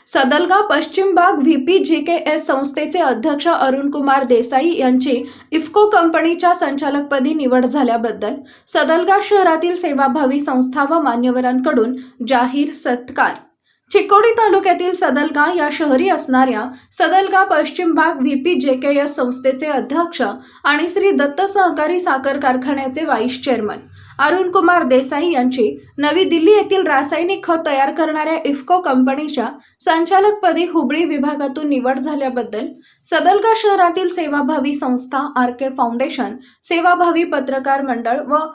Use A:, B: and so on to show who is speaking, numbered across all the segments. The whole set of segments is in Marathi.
A: सदलगा पश्चिम भाग VPGKS संस्थेचे अध्यक्ष अरुण कुमार देसाई यांची इफ्को कंपनीच्या संचालकपदी निवड झाल्याबद्दल सदलगा शहरातील सेवाभावी संस्था व मान्यवरांकडून जाहीर सत्कार। चिकोडी तालुक्यातील सदलगा या शहरी असणाऱ्या सदलगा पश्चिम भाग VPGKS संस्थेचे अध्यक्ष आणि श्री दत्त सहकारी साखर कारखान्याचे व्हाईस चेअरमन अरुण कुमार देसाई यांची नवी दिल्ली येथील रासायनिक खत तयार करणाऱ्या इफ्को कंपनीच्या संचालकपदी हुबळी विभागातून निवड झाल्याबद्दल सदलगा शहरातील सेवाभावी संस्था RK फाउंडेशन, सेवाभावी पत्रकार मंडळ व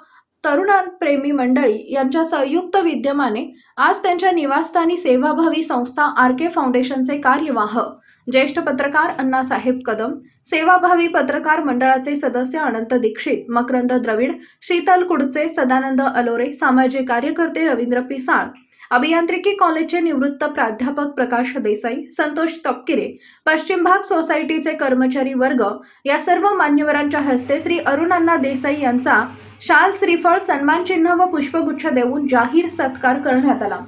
A: तरुणप्रेमी मंडळी यांच्या संयुक्त विद्यमाने आज त्यांच्या निवासस्थानी सेवाभावी संस्था RK फाउंडेशनचे कार्यवाह ज्येष्ठ पत्रकार अण्णासाहेब कदम, सेवाभावी पत्रकार मंडळाचे सदस्य अनंत दीक्षित, मकरंद द्रविड, शीतल कुडचे, सदानंद अलोरे, सामाजिक कार्यकर्ते रवींद्र पिसाळ, अभियांत्रिकी कॉलेजचे निवृत्त प्राध्यापक प्रकाश देसाई, संतोष तपकिरे, पश्चिम भाग सोसायटीचे कर्मचारी वर्ग या सर्व मान्यवरांच्या हस्ते श्री अरुण अण्णा देसाई यांचा शाल, श्रीफळ, सन्मान चिन्ह व पुष्पगुच्छ देऊन जाहीर सत्कार करण्यात आला।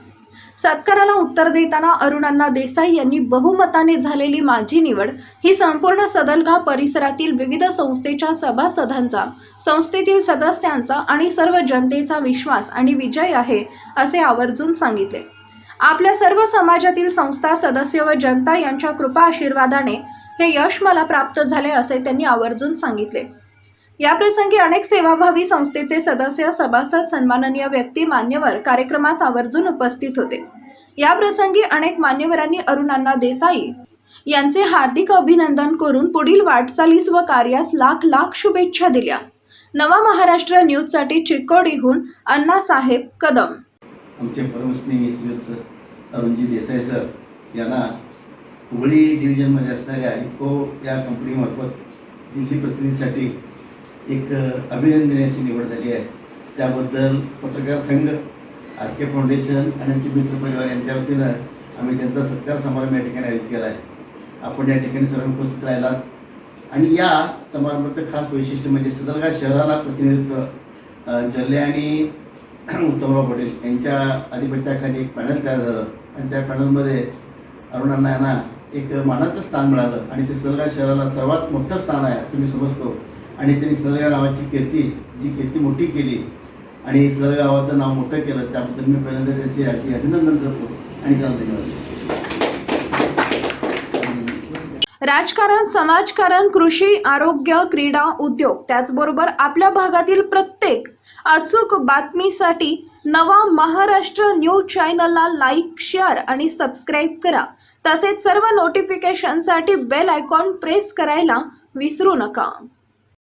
A: सत्काराला उत्तर देताना अरुण अण्णा देसाई यांनी बहुमताने झालेली माझी निवड ही संपूर्ण सदलगा परिसरातील विविध संस्थेच्या सभासदांचा, संस्थेतील सदस्यांचा आणि सर्व जनतेचा विश्वास आणि विजय आहे असे आवर्जून सांगितले। आपल्या सर्व समाजातील संस्था, सदस्य व जनता यांच्या कृपा आशीर्वादाने हे यश मला प्राप्त झाले असे त्यांनी आवर्जून सांगितले। या प्रसंगी अनेक सेवाभावी संस्थेचे सदस्य, सभासद, सन्माननीय व्यक्ती, मान्यवर कार्यक्रमास आवर्जून उपस्थित होते। या प्रसंगी अनेक मान्यवरांनी अरुण अण्णा देसाई यांचे हार्दिक अभिनंदन करून पुढील वाटचालीस व कार्यास लाख लाख शुभेच्छा दिल्या। नवा महाराष्ट्र न्यूज साठी चिकोडीहून अण्णासाहेब कदम।
B: आमचे परमस्नेही श्रीयुत अरुणजी देसाई सर यांना हुबळी डिव्हिजनमध्ये असणाऱ्या इफ्को या कंपनीमार्फत दिल्ली प्रतिनिधीसाठी एक अभिनंदनाची निवड झाली आहे। त्याबद्दल पत्रकार संघ, RK फाउंडेशन आणि आमचे मित्र परिवार यांच्या वतीनं आम्ही त्यांचा सत्कार समारंभ या ठिकाणी आयोजित केला आहे। आपण या ठिकाणी सर्व उपस्थित राहिलात आणि या समारंभाचं खास वैशिष्ट्य म्हणजे सदलगा शहराला प्रतिनिधित्व जल्ले आणि उत्तमराव पटेल यांच्या आधिपत्याखाली एक पॅनल तयार झालं आणि त्या पॅनलमध्ये अरुण अण्णा यांना एक मानाचं स्थान मिळालं आणि ते सदलगा शहराला सर्वात मोठं स्थान आहे असं मी समजतो। आणि त्यांनी सदलगा गावाची कीर्ती मोठी केली आणि सदलगा गावाचं नाव मोठं केलं, त्याबद्दल मी पहिल्यांदा त्याचे अभिनंदन करतो आणि त्याला धन्यवाद।
A: राजकारण, समाजकारण, कृषी, आरोग्य, क्रीडा, उद्योग त्याचबरोबर आपल्या भागातील प्रत्येक अचूक बातमीसाठी नवा महाराष्ट्र न्यूज चॅनलला लाईक, शेअर आणि सबस्क्राईब करा। तसेच सर्व नोटिफिकेशनसाठी बेल आयकॉन प्रेस करायला विसरू नका।